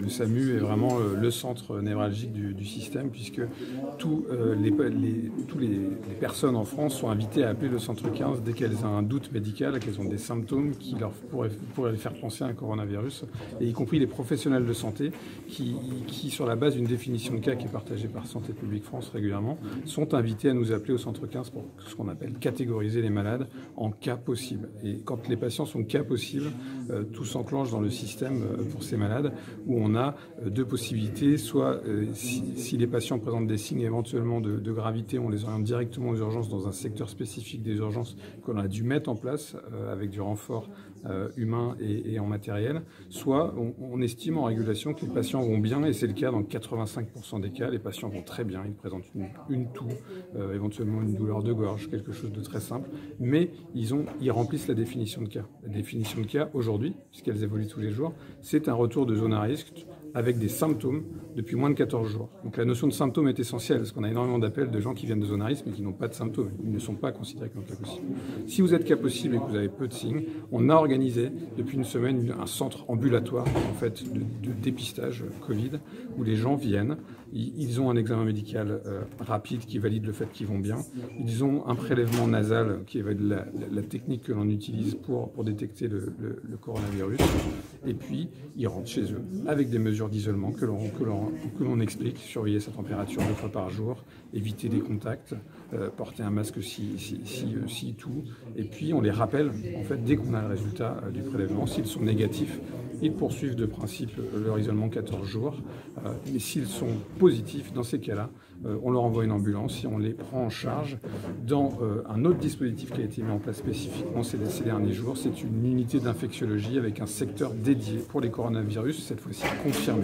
Le SAMU est vraiment le centre névralgique du système, puisque toutes les personnes en France sont invitées à appeler le centre 15 dès qu'elles ont un doute médical, qu'elles ont des symptômes qui pourraient les faire penser à un coronavirus, et y compris les professionnels de santé qui, sur la base d'une définition de cas qui est partagée par Santé publique France régulièrement, sont invités à nous appeler au centre 15 pour ce qu'on appelle catégoriser les malades en cas possibles. Et quand les patients sont cas possibles, tout s'enclenche dans le système pour ces malades, où on a deux possibilités. Soit, si les patients présentent des signes éventuellement de gravité, on les oriente directement aux urgences dans un secteur spécifique des urgences qu'on a dû mettre en place avec du renfort humain et en matériel. Soit, on estime en régulation que les patients vont bien, et c'est le cas dans 85% des cas. Les patients vont très bien, ils présentent une toux, éventuellement une douleur de gorge, quelque chose de très simple, mais ils remplissent la définition de cas. La définition de cas, aujourd'hui, puisqu'elles évoluent tous les jours, c'est un retour de zone à risque avec des symptômes depuis moins de 14 jours. Donc la notion de symptôme est essentielle, parce qu'on a énormément d'appels de gens qui viennent de zone à risque mais qui n'ont pas de symptômes. Ils ne sont pas considérés comme cas possible. Si vous êtes cas possible et que vous avez peu de signes, on a organisé depuis une semaine un centre ambulatoire en fait, de dépistage Covid, où les gens viennent, ils ont un examen médical rapide qui valide le fait qu'ils vont bien, ils ont un prélèvement nasal qui est la technique que l'on utilise pour détecter le coronavirus, et puis ils rentrent chez eux avec des mesures d'isolement que l'on explique, surveiller sa température 2 fois par jour, éviter des contacts, porter un masque si tout, et puis on les rappelle en fait dès qu'on a le résultat du prélèvement. S'ils sont négatifs, ils poursuivent de principe leur isolement 14 jours, mais s'ils sont positifs, dans ces cas-là, on leur envoie une ambulance et on les prend en charge dans un autre dispositif qui a été mis en place spécifiquement ces derniers jours. C'est une unité d'infectiologie avec un secteur dédié pour les coronavirus, cette fois-ci confirmé.